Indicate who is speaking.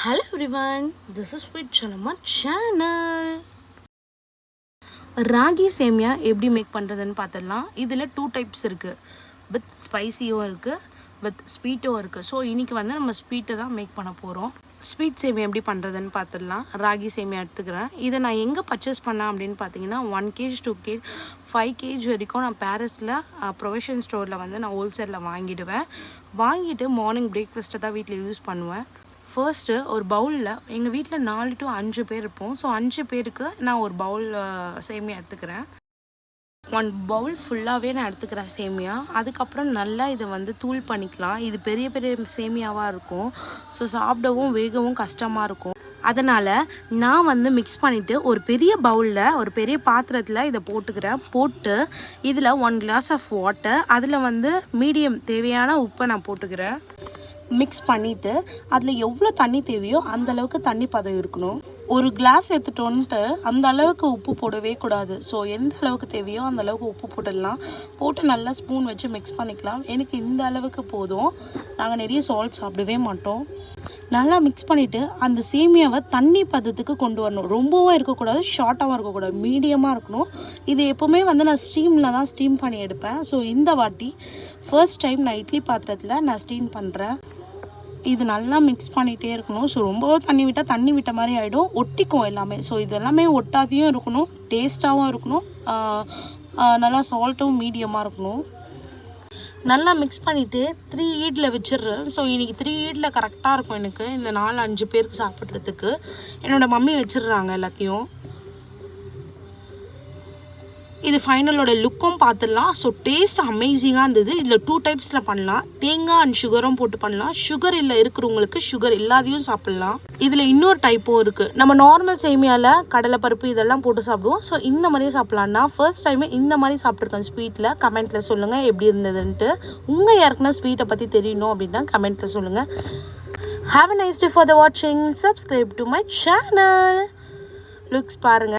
Speaker 1: Hello everyone, this is Sweet Chalama channel. Ragi சேமியா எப்படி make பண்ணுறதுன்னு பார்த்துடலாம். இதில் 2 டைப்ஸ் இருக்குது. வித் ஸ்பைசியும் இருக்குது, வித் ஸ்வீட்டும் இருக்குது. ஸோ இன்றைக்கி வந்து நம்ம ஸ்வீட்டை தான் மேக் பண்ண போகிறோம். ஸ்வீட் சேமியா எப்படி பண்ணுறதுன்னு பார்த்துடலாம். ராகி சேமியா எடுத்துக்கிறேன். இதை நான் எங்கே பர்ச்சேஸ் பண்ணேன் அப்படின்னு பார்த்தீங்கன்னா 1 kg 2 kg 5 kg வரைக்கும் நான் பாரிஸில் ப்ரொவிஷன் ஸ்டோரில் வந்து நான் ஹோல்சேலில் வாங்கிட்டு மார்னிங் பிரேக்ஃபாஸ்ட்டை தான் வீட்டில் யூஸ் பண்ணுவேன். ஃபர்ஸ்ட்டு ஒரு பவுலில் எங்கள் வீட்டில் 4 to 5 பேர் இருப்போம். ஸோ 5 பேருக்கு நான் ஒரு பவுல் சேமியா எடுத்துக்கிறேன். 1 பவுல் ஃபுல்லாகவே நான் எடுத்துக்கிறேன் சேமியா. அதுக்கப்புறம் நல்லா இதை வந்து தூள் பண்ணிக்கலாம். இது பெரிய பெரிய சேமியாவாக இருக்கும். ஸோ சாப்பிடவும் வேகவும் கஷ்டமாக இருக்கும். அதனால் நான் வந்து மிக்ஸ் பண்ணிவிட்டு ஒரு பெரிய பவுலில் ஒரு பெரிய பாத்திரத்தில் இதை போட்டு இதில் 1 glass ஆஃப் வாட்டர், அதில் வந்து மீடியம் தேவையான உப்பை நான் போட்டுக்கிறேன். மிக்ஸ் பண்ணிவிட்டு அதில் எவ்வளோ தண்ணி தேவையோ அந்தளவுக்கு தண்ணி பதம் இருக்கணும். ஒரு கிளாஸ் எடுத்துட்டோன்ட்டு அந்த அளவுக்கு உப்பு போடவே கூடாது. ஸோ எந்த அளவுக்கு தேவையோ அந்த அளவுக்கு உப்பு போட்டு நல்லா ஸ்பூன் வச்சு மிக்ஸ் பண்ணிக்கலாம். எனக்கு இந்த அளவுக்கு போதும். நாங்கள் நிறைய சால்ட் சாப்பிடவே மாட்டோம். நல்லா மிக்ஸ் பண்ணிவிட்டு அந்த சேமியாவை தண்ணி பதத்துக்கு கொண்டு வரணும். ரொம்பவும் இருக்கக்கூடாது, ஷார்ட்டாகவும் இருக்கக்கூடாது, மீடியமாக இருக்கணும். இது எப்போவுமே வந்து நான் ஸ்டீமில் தான் ஸ்டீம் பண்ணி எடுப்பேன். ஸோ இந்த வாட்டி ஃபர்ஸ்ட் டைம் நான் இட்லி பாத்திரத்தில் நான் ஸ்டீம் பண்ணுறேன். இது நல்லா மிக்ஸ் பண்ணிகிட்டே இருக்கணும். ஸோ ரொம்பவும் தண்ணி விட்ட மாதிரி ஆகிடும், ஒட்டிக்கும் எல்லாமே. ஸோ இது எல்லாமே ஒட்டாதையும் இருக்கணும், டேஸ்ட்டாகவும் இருக்கணும், நல்லா சால்ட்டும் மீடியமாக இருக்கணும். நல்லா மிக்ஸ் பண்ணிவிட்டு 3 heatல வச்சிடுறேன். ஸோ இன்றைக்கி 3 heatல கரெக்டாக இருக்கும் எனக்கு இந்த 4-5 பேருக்கு சாப்பிட்றதுக்கு. என்னோடய மம்மி வச்சிடுறாங்க எல்லாத்தையும். இது ஃபைனலோட லுக்கும் பார்த்துடலாம். ஸோ டேஸ்ட் அமேசிங்காக இருந்தது. இதில் 2 டைப்ஸில் பண்ணலாம். தேங்காய் அண்ட் சுகரும் போட்டு பண்ணலாம். சுகர் இல்லை இருக்கிறவங்களுக்கு சுகர் இல்லாதையும் சாப்பிட்லாம். இதில் இன்னொரு டைப்பும் இருக்குது. நம்ம நார்மல் சேமியாவில் கடலைப்பருப்பு இதெல்லாம் போட்டு சாப்பிடுவோம். ஸோ இந்த மாதிரியும் சாப்பிட்லாம். நான் ஃபர்ஸ்ட் டைமே இந்த மாதிரி சாப்பிட்ருக்கேன் ஸ்வீட்டில். கமெண்ட்டில் சொல்லுங்கள் எப்படி இருந்ததுன்ட்டு. உங்கள் யாருக்குன்னா ஸ்வீட்டை பற்றி தெரியணும் அப்படின்னா கமெண்ட்டில் சொல்லுங்கள். Have a nice day for the watching. Subscribe to my channel. Looks பாருங்கள்.